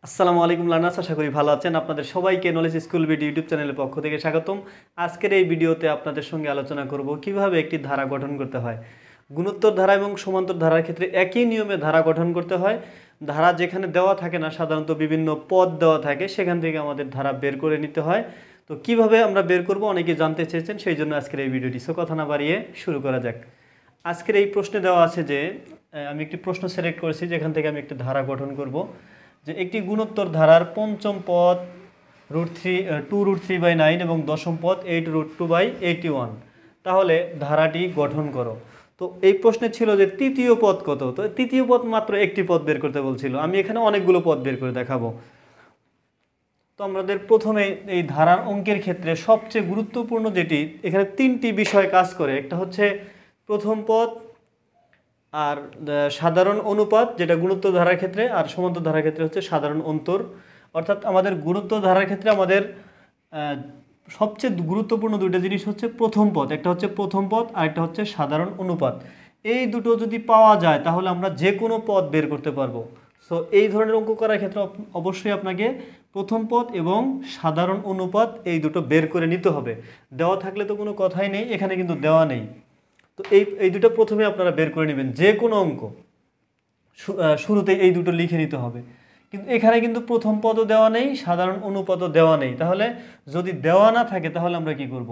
আসসালামু আলাইকুম লার্নার্স, আশা করি ভালো আছেন। আপনাদের সবাইকে নলেজ স্কুল বিডি ইউটিউব চ্যানেলের পক্ষ থেকে স্বাগতম। আজকের এই ভিডিওতে আপনাদের সঙ্গে আলোচনা করব কিভাবে একটি ধারা গঠন করতে হয়। গুণোত্তর ধারা এবং সমান্তর ধারার ক্ষেত্রে একই নিয়মে ধারা গঠন করতে হয়। ধারা যেখানে দেওয়া থাকে না, সাধারণত বিভিন্ন পদ দেওয়া থাকে, সেখান থেকে আমাদের ধারা বের করে নিতে হয়। তো কিভাবে আমরা বের করব অনেকে জানতে চেয়েছেন, সেই জন্য আজকের এই ভিডিওটি। সো কথা না বাড়িয়ে শুরু করা যাক। আজকের এই প্রশ্নে দেওয়া আছে যে আমি একটি প্রশ্ন সিলেক্ট করেছি যেখান থেকে আমি একটি ধারা গঠন করব। যে একটি গুণোত্তর ধারার পঞ্চম পদ √2√3/9 এবং দশম পদ 8√2/81, তাহলে ধারাটি গঠন করো। তো এই প্রশ্নে ছিল যে তৃতীয় পদ কত। তো তৃতীয় পদ মাত্র একটি পদ বের করতে বলছিল, আমি এখানে অনেকগুলো পদ বের করে দেখাবো। তো আমাদের প্রথমে এই ধারার অঙ্কের ক্ষেত্রে সবচেয়ে গুরুত্বপূর্ণ যেটি, এখানে তিনটি বিষয় কাজ করে। একটা হচ্ছে প্রথম পদ, আর সাধারণ অনুপাত যেটা গুণোত্তর ধারার ক্ষেত্রে, আর সমান্তর ধারার ক্ষেত্রে হচ্ছে সাধারণ অন্তর। অর্থাৎ আমাদের গুণোত্তর ধারার ক্ষেত্রে আমাদের সবচেয়ে গুরুত্বপূর্ণ দুইটা জিনিস হচ্ছে প্রথম পদ, একটা হচ্ছে প্রথম পদ আর একটা হচ্ছে সাধারণ অনুপাত। এই দুটো যদি পাওয়া যায় তাহলে আমরা যে কোনো পদ বের করতে পারবো। সো এই ধরনের অঙ্ক করার ক্ষেত্রে অবশ্যই আপনাকে প্রথম পদ এবং সাধারণ অনুপাত এই দুটো বের করে নিতে হবে। দেওয়া থাকলে তো কোনো কথাই নেই, এখানে কিন্তু দেওয়া নেই। তো এই দুটো প্রথমে আপনারা বের করে নেবেন। যে কোনো অঙ্ক শুরুতে এই দুটো লিখে নিতে হবে। কিন্তু এখানে কিন্তু প্রথম পদও দেওয়া নেই, সাধারণ অনুপাতও দেওয়া নেই। তাহলে যদি দেওয়া না থাকে তাহলে আমরা কি করব?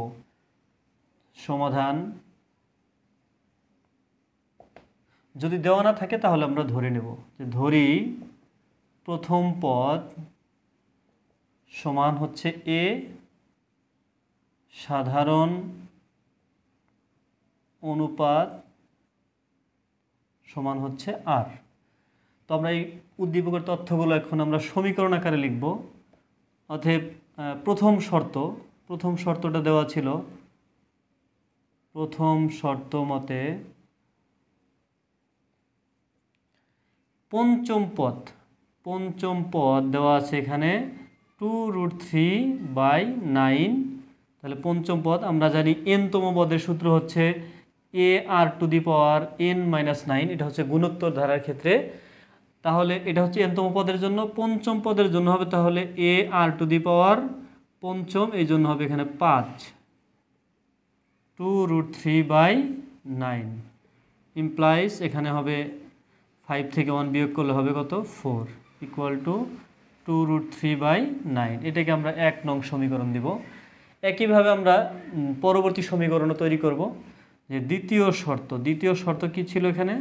সমাধান। যদি দেওয়া না থাকে তাহলে আমরা ধরে নেব যে ধরি প্রথম পদ সমান হচ্ছে এ, সাধারণ অনুপাত সমান হচ্ছে আর। তো আমরা এই উদ্দীপকের তথ্যগুলো এখন আমরা সমীকরণ আকারে লিখব। অতএব প্রথম শর্তটা দেওয়া ছিল, প্রথম শর্ত মতে পঞ্চম পদ দেওয়া আছে এখানে 2√3/9। তাহলে পঞ্চম পদ আমরা জানি n-তম পদের সূত্র হচ্ছে ar⁻n-9। এটা হচ্ছে গুণোত্তর ধারার ক্ষেত্রে। তাহলে এটা হচ্ছে n-তম পদের জন্য। পঞ্চম পদের জন্য হবে তাহলে ar⁵, এই জন্য হবে এখানে 5, 2√3/9 ইমপ্লাইজ এখানে হবে 5 থেকে 1 বিয়োগ করলে হবে কত? 4 = 2√3/9। এটাকে আমরা 1 নং সমীকরণ দিব। একইভাবে আমরা পরবর্তী সমীকরণও তৈরি করব। যে দ্বিতীয় শর্ত কি ছিল এখানে?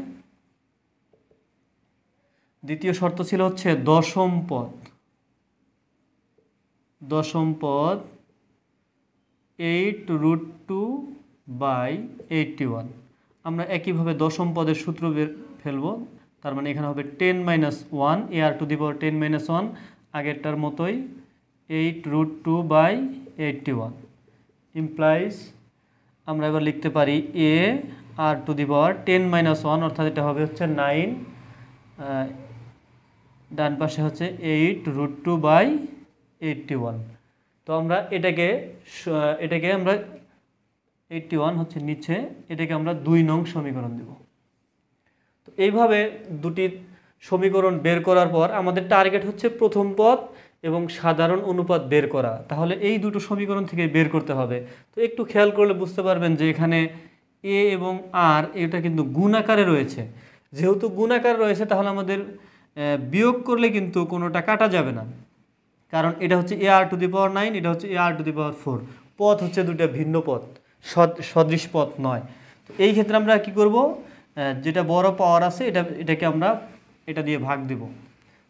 দ্বিতীয় শর্ত ছিল হচ্ছে দশম পদ 8√2/81। আমরা একইভাবে দশম পদের সূত্র ফেলব। তার মানে এখানে হবে 10 - 1, ar⁻10 - 1 আগেরটার মতোই 8√2/81 ইমপ্লাইজ আমরা এবার লিখতে পারি ar⁻10 - 1, অর্থাৎ এটা হবে হচ্ছে 9, ডান পাশে হচ্ছে 8√2/81। তো আমরা এটাকে আমরা 81 হচ্ছে নিচে, এটাকে আমরা 2 নং সমীকরণ দেব। তো এইভাবে দুটি সমীকরণ বের করার পর আমাদের টার্গেট হচ্ছে প্রথম পদ এবং সাধারণ অনুপাত বের করা। তাহলে এই দুটো সমীকরণ থেকে বের করতে হবে। তো একটু খেয়াল করলে বুঝতে পারবেন যে এখানে এ এবং আর এটা কিন্তু গুণ আকারে রয়েছে। যেহেতু গুণ আকারে রয়েছে তাহলে আমাদের বিয়োগ করলে কিন্তু কোনোটা কাটা যাবে না, কারণ এটা হচ্ছে ar⁹9, এটা হচ্ছে ar⁴। পদ হচ্ছে দুটো ভিন্ন পদ, সদৃশ পদ নয়। তো এই ক্ষেত্রে আমরা কি করব? যেটা বড় পাওয়ার আছে এটাকে আমরা এটা দিয়ে ভাগ দেব।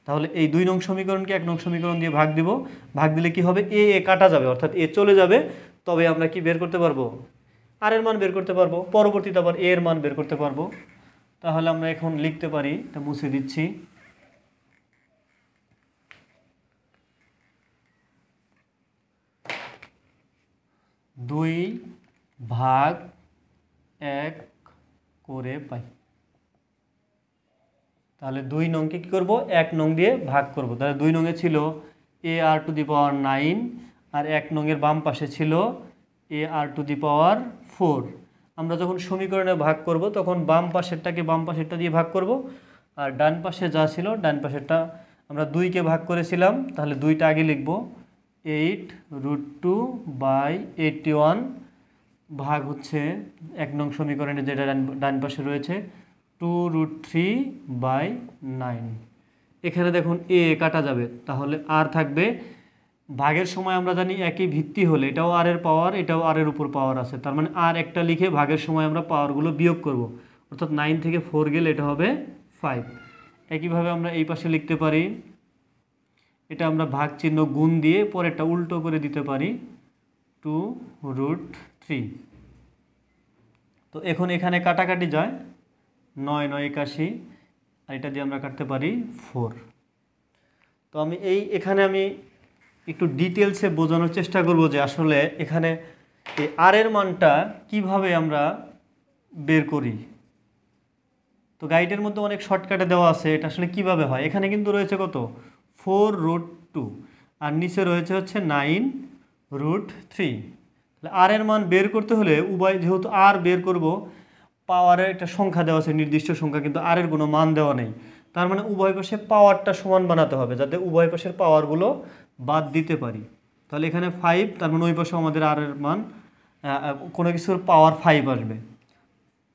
তাহলে এই 2 নং সমীকরণকে 1 নং সমীকরণ দিয়ে ভাগ দিব। ভাগ দিলে কি হবে? এ কাটা যাবে, অর্থাৎ এ চলে যাবে। তবে আমরা কি বের করতে পারবো? আর এর মান বের করতে পারবো। পরবর্তীতে আবার এর মান বের করতে পারবো। তাহলে আমরা এখন লিখতে পারি, এটা মুছে দিচ্ছি, 2/1 করে পাই। তাহলে 2 নংকে কী করবো? 1 নং দিয়ে ভাগ করব। তাহলে 2 নংয়ে ছিল ar⁹9 আর 1 নংয়ের বাম পাশে ছিল ar⁴। আমরা যখন সমীকরণে ভাগ করব তখন বাম পাশেরটা দিয়ে ভাগ করব, আর ডান পাশে যা ছিল ডান পাশেরটা আমরা 2কে ভাগ করেছিলাম, তাহলে 2টা আগে লিখব, 8√2/81 ভাগ হচ্ছে 1 নং সমীকরণে যেটা ডান পাশে রয়েছে 2√3/9। এখানে দেখুন এ কাটা যাবে, তাহলে আর থাকবে, ভাগের সময় আমরা জানি একই ভিত্তি হলে এটাও আর এর পাওয়ার, এটাও আর এর উপর পাওয়ার আছে, তার মানে আর একটা লিখে ভাগের সময় আমরা পাওয়ারগুলো বিয়োগ করব, অর্থাৎ 9 থেকে 4 গেলে এটা হবে 5। একইভাবে আমরা এই পাশে লিখতে পারি, এটা আমরা ভাগ চিহ্ন গুণ দিয়ে পরেরটা উল্টো করে দিতে পারি 2√3। তো এখন এখানে কাটাকাটি যায়, 9 9 81, আর এটা দিয়ে আমরা কাটতে পারি 4। তো আমি এখানে আমি একটু ডিটেলসে বোঝানোর চেষ্টা করব যে আসলে এখানে এই আর এর মানটা কিভাবে আমরা বের করি। তো গাইডের মধ্যে অনেক শর্টকাটে দেওয়া আছে, এটা আসলে কিভাবে হয়। এখানে কিন্তু রয়েছে কত, 4√2, আর নিচে রয়েছে হচ্ছে 9√3। তাহলে আর এর মান বের করতে হলে উভয়, যেহেতু আর বের করব, পাওয়ারের একটা সংখ্যা দেওয়া আছে, নির্দিষ্ট সংখ্যা, কিন্তু আর এর কোনো মান দেওয়া নেই, তার মানে উভয় পাশে পাওয়ারটা সমান বানাতে হবে যাতে উভয় পাশের পাওয়ারগুলো বাদ দিতে পারি। তাহলে এখানে 5, তার মানে ওই পাশে আমাদের আর এর মান কোনো কিছুর পাওয়ার 5 আসবে,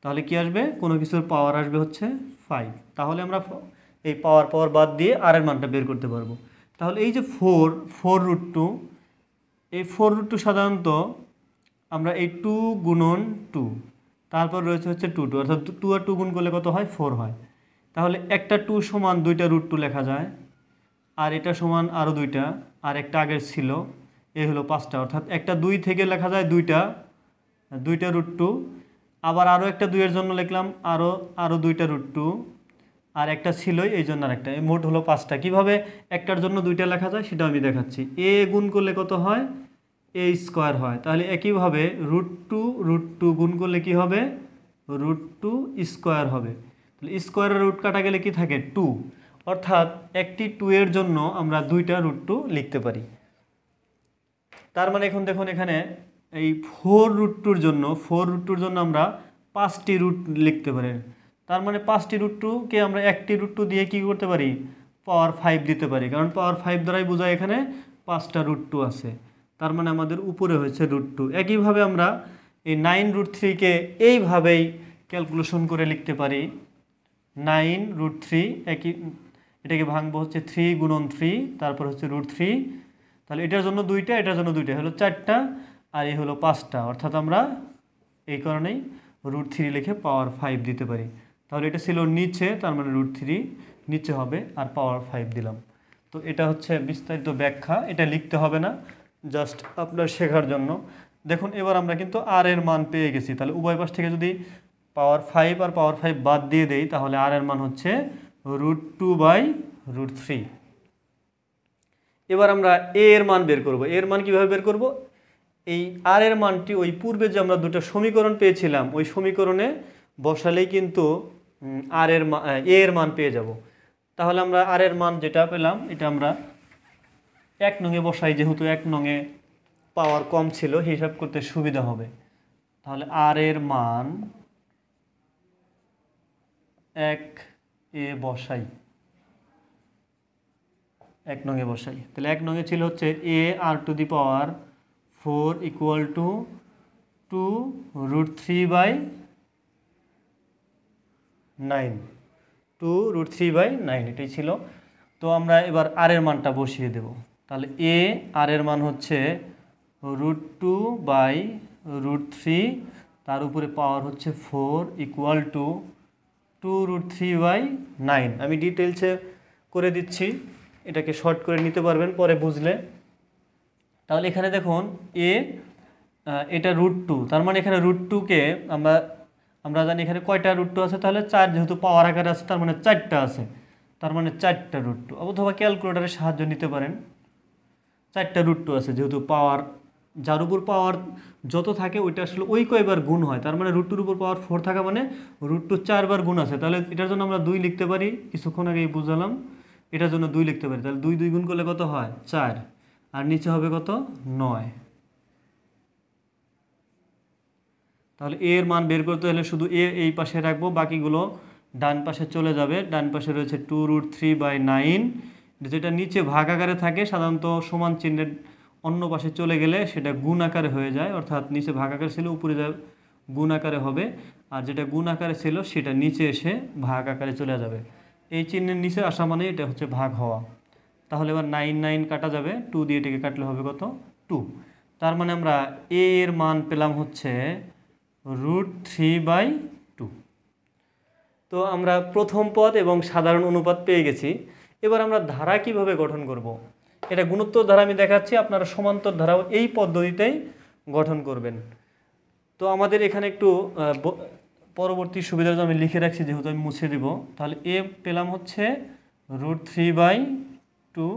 তাহলে কি আসবে, কোনো কিছুর পাওয়ার আসবে হচ্ছে 5। তাহলে আমরা এই পাওয়ার বাদ দিয়ে আর এর মানটা বের করতে পারবো। তাহলে এই যে 4√2, এই 4√2 সাধারণত আমরা এই 2 গুণন 2, তারপর রয়েছে হচ্ছে 2 অর্থাৎ 2 আর 2 গুণ করলে কত হয়, 4 হয়। তাহলে একটা 2 সমান 2টা √2 লেখা যায়, আর এটা সমান আরও 2টা, আর একটা আগের ছিল, এই হলো 5টা, অর্থাৎ একটা 2 থেকে লেখা যায় 2টা √2, আবার আরও একটা 2 এর জন্য লিখলাম আরও 2টা √2, আর একটা ছিলই এই জন্য আরেকটা, এই মোট হলো 5টা। কীভাবে একটার জন্য 2টা লেখা যায় সেটাও আমি দেখাচ্ছি। এ গুণ করলে কত হয়, এ স্কোয়ার হয়, তাহলে একইভাবে √2 গুণ করলে কি হবে, √2 স্কোয়ার হবে। তাহলে স্কোয়ারের রুট কাটা গেলে কি থাকে, 2, অর্থাৎ একটি 2 এর জন্য আমরা 2টা √2 লিখতে পারি। তার মানে এখন দেখুন এখানে এই 4√2 জন্য আমরা 5টি রুট লিখতে পারি, তার মানে 5টি √2কে আমরা একটি √2 দিয়ে কি করতে পারি, পাওয়ার 5 দিতে পারি, কারণ পাওয়ার 5 দ্বারাই বোঝায় এখানে 5টা √2 আছে, তার মানে আমাদের উপরে হয়েছে √2। একইভাবে আমরা এই 9√3কে এইভাবেই ক্যালকুলেশন করে লিখতে পারি, 9√3, এটাকে ভাঙবো হচ্ছে 3 গুণন 3, তারপর হচ্ছে √3, তাহলে এটার জন্য 2টা, এটার জন্য 2টা, হলো 4টা, আর এই হলো 5টা, অর্থাৎ আমরা এই কারণেই √3 লিখে পাওয়ার 5 দিতে পারি। তাহলে এটা ছিল নিচে, তার মানে √3 নিচে হবে, আর পাওয়ার 5 দিলাম। তো এটা হচ্ছে বিস্তারিত ব্যাখ্যা, এটা লিখতে হবে না, জাস্ট আপনার শেখার জন্য। দেখুন এবার আমরা কিন্তু আর এর মান পেয়ে গেছি, তাহলে উভয় পাশ থেকে যদি পাওয়ার 5 আর পাওয়ার 5 বাদ দিয়ে দেই, তাহলে আর এর মান হচ্ছে √2/√3। এবার আমরা এ এর মান বের করব। এর মান কিভাবে বের করব, এই আর এর মানটি ওই পূর্বে যে আমরা দুটো সমীকরণ পেয়েছিলাম ওই সমীকরণে বসালেই কিন্তু এ এর মান পেয়ে যাব। তাহলে আমরা আর এর মান যেটা পেলাম এটা আমরা 1 নংয়ে বসাই, যেহেতু 1 নংয়ে পাওয়ার কম ছিল হিসাব করতে সুবিধা হবে। তাহলে আর এর মান 1 এ বসাই, 1 নংয়ে বসাই, তাহলে 1 নংয়ে ছিল হচ্ছে a r⁴ = 2√3/9, 2√3/9 এটাই ছিল। তো আমরা এবার আর এর মানটা বসিয়ে দেব, তাহলে আর এর মান হচ্ছে √2/√3, তার উপরে পাওয়ার হচ্ছে 4 = 2√3/9। আমি ডিটেলসে করে দিচ্ছি, এটাকে শর্ট করে নিতে পারবেন পরে বুঝলে। তাহলে এখানে দেখুন এটা √2, তার মানে এখানে √2কে আমরা জানি এখানে কয়টা √2 আছে, তাহলে 4, যেহেতু পাওয়ার আকারে আছে তার মানে 4টা আছে, তার মানে 4টা √2, অথবা ক্যালকুলেটরের সাহায্য নিতে পারেন। 4টা √2 আছে, যেহেতু পাওয়ার যার উপর পাওয়ার যত থাকে ওইটা আসলে ওই কয়বার গুণ হয়, তার মানে √2-র উপর পাওয়ার 4 থাকা মানে √2 4বার গুণ আছে, তাহলে এটার জন্য আমরা 2 লিখতে পারি, কিছুক্ষণ আগেই বুঝালাম, এটার জন্য 2 লিখতে পারি। তাহলে 2 গুণ করলে কত হয়, 4, আর নিচে হবে কত, 9। তাহলে এর মান বের করতে হলে শুধু এই পাশে রাখবো, বাকিগুলো ডান পাশে চলে যাবে। ডান পাশে রয়েছে 2√3/9, যেটা নিচে ভাগ আকারে থাকে সাধারণত সমান চিহ্নের অন্য পাশে চলে গেলে সেটা গুণ আকারে হয়ে যায়, অর্থাৎ নিচে ভাগ আকারে ছিল উপরে যা গুণ আকারে হবে, আর যেটা গুণ আকারে ছিল সেটা নিচে এসে ভাগ আকারে চলে যাবে। এই চিহ্নের নিচে আসা মানে এটা হচ্ছে ভাগ হওয়া। তাহলে এবার 9 9 কাটা যাবে, 2 দিয়ে এটাকে কাটলে হবে কত 2। তার মানে আমরা এ এর মান পেলাম হচ্ছে √3/2। তো আমরা প্রথম পদ এবং সাধারণ অনুপাত পেয়ে গেছি। এবার আমরা ধারা কিভাবে গঠন করব। এটা গুণোত্তর ধারা আমি দেখাচ্ছি, আপনারা সমান্তর ধারাও এই পদ্ধতিতেই গঠন করবেন। তো আমাদের এখানে একটু পরবর্তী সুবিধার জন্য আমি লিখে রাখছি, যেহেতু আমি মুছে দিব। তাহলে এ পেলাম হচ্ছে √3/2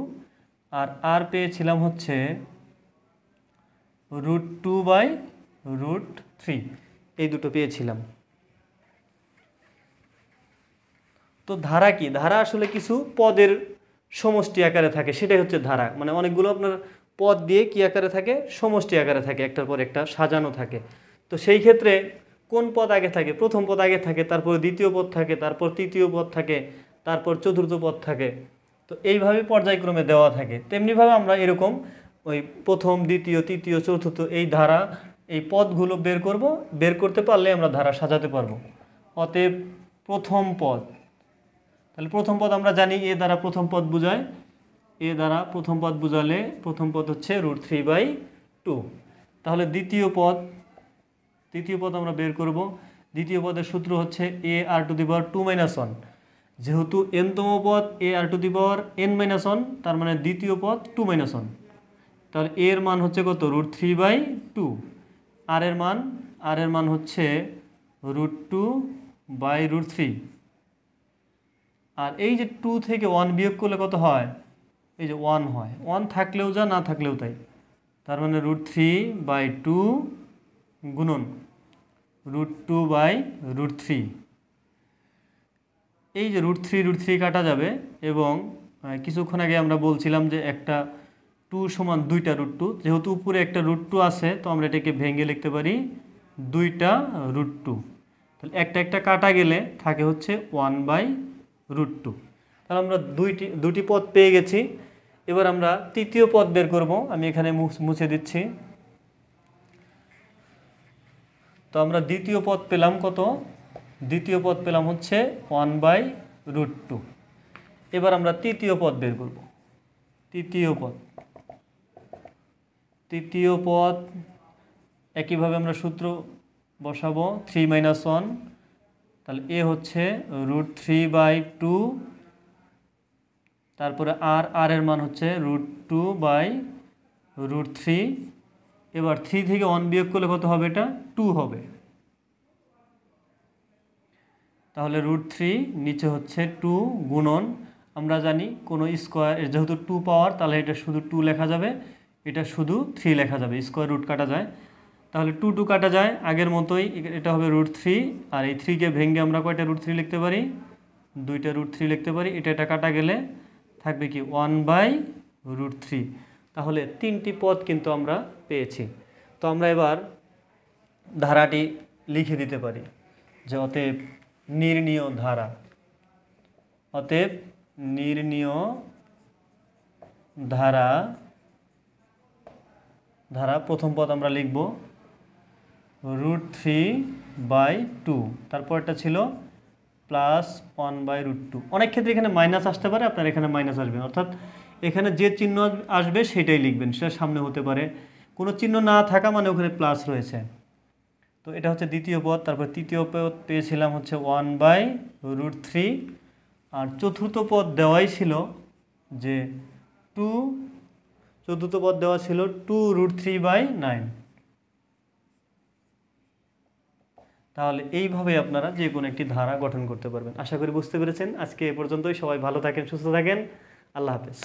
আর পেয়েছিলাম হচ্ছে √2/√3, এই দুটো পেয়েছিলাম। তো ধারা কি? ধারা আসলে কিছু পদের সমষ্টি আকারে থাকে, সেটাই হচ্ছে ধারা। মানে অনেকগুলো আপনার পদ দিয়ে কি আকারে থাকে, সমষ্টি আকারে থাকে, একটার পর একটা সাজানো থাকে। তো সেই ক্ষেত্রে কোন পদ আগে থাকে? প্রথম পদ আগে থাকে, তারপর দ্বিতীয় পদ থাকে, তারপর তৃতীয় পদ থাকে, তারপর চতুর্থ পদ থাকে। তো এইভাবে পর্যায়ক্রমে দেওয়া থাকে। তেমনিভাবে আমরা এরকম ওই প্রথম, দ্বিতীয়, তৃতীয়, চতুর্থ এই ধারা, এই পদগুলো বের করতে পারলে আমরা ধারা সাজাতে পারবো। অতএব প্রথম পদ, তাহলে প্রথম পদ আমরা জানি এ দ্বারা প্রথম পদ বোঝায়, এ দ্বারা প্রথম পদ বোঝালে প্রথম পদ হচ্ছে √3/2। তাহলে দ্বিতীয় পদ আমরা বের করব। দ্বিতীয় পদের সূত্র হচ্ছে ar⁻²-1। যেহেতু n-তম পদ ar⁻n-1, তার মানে দ্বিতীয় পদ 2-1। তাহলে এর মান হচ্ছে কত? √3/2। আর এর মান হচ্ছে √2/√3। আর এই যে 2 থেকে 1 বিয়োগ করলে কত হয়? এই যে 1 হয়। 1 থাকলেও যা, না থাকলেও তাই। তার মানে √3/2 গুণন √2/√3। এই যে √3 কাটা যাবে, এবং কিছুক্ষণ আগে আমরা বলছিলাম যে একটা 2 সমান 2টা √2। যেহেতু উপরে একটা √2 আছে, তো আমরা এটাকে ভেঙে লিখতে পারি 2টা √2। তাহলে একটা কাটা গেলে থাকে হচ্ছে 1/√2। তাহলে আমরা দুটি পদ পেয়ে গেছি। এবার আমরা তৃতীয় পদ বের করব। আমি এখানে মুছে দিচ্ছি। তো আমরা দ্বিতীয় পদ পেলাম কত? দ্বিতীয় পদ পেলাম হচ্ছে 1/√2। এবার আমরা তৃতীয় পদ বের করব। তৃতীয় পদ একইভাবে আমরা সূত্র বসাবো, 3-1। তাহলে এ হচ্ছে √3/2, তারপরে আর এর মান হচ্ছে √2/√3। এবার 3 থেকে 1 বিয়োগ করলে কত হবে? এটা 2 হবে। তাহলে √3 নিচে হচ্ছে 2 গুণন, আমরা জানি কোনো স্কোয়ার, যেহেতু 2 পাওয়ার, তাহলে এটা শুধু 2 লেখা যাবে, এটা শুধু 3 লেখা যাবে, স্কোয়ার রুট কাটা যায়। তাহলে 2 কাটা যায়, আগের মতোই এটা হবে √3। আর এই 3কে ভেঙে আমরা কয়টা √3 লিখতে পারি? 2টা √3 লিখতে পারি। এটা কাটা গেলে থাকবে কি? 1/√3। তাহলে 3টি পদ কিন্তু আমরা পেয়েছি। তো আমরা এবার ধারাটি লিখে দিতে পারি যে অতএব নির্ণীয় ধারা প্রথম পদ আমরা লিখব √3/2, তারপরটা ছিল +1/√2। অনেক ক্ষেত্রে এখানে মাইনাস আসতে পারে, আপনার এখানে মাইনাস আসবে, অর্থাৎ এখানে যে চিহ্ন আসবে সেটাই লিখবেন, সেটা সামনে হতে পারে। কোনো চিহ্ন না থাকা মানে ওখানে প্লাস রয়েছে। তো এটা হচ্ছে দ্বিতীয় পদ। তারপর তৃতীয় পদ পেয়েছিলাম হচ্ছে 1/√3। আর চতুর্থ পদ দেওয়াই ছিল যে 2, চতুর্থ পদ দেওয়া ছিল 2√3/9। তাহলে এইভাবে আপনারা যে কোনো একটি ধারা গঠন করতে পারবেন। আশা করি বুঝতে পেরেছেন। আজকে এ পর্যন্তই। সবাই ভালো থাকেন, সুস্থ থাকেন। আল্লাহ হাফেজ।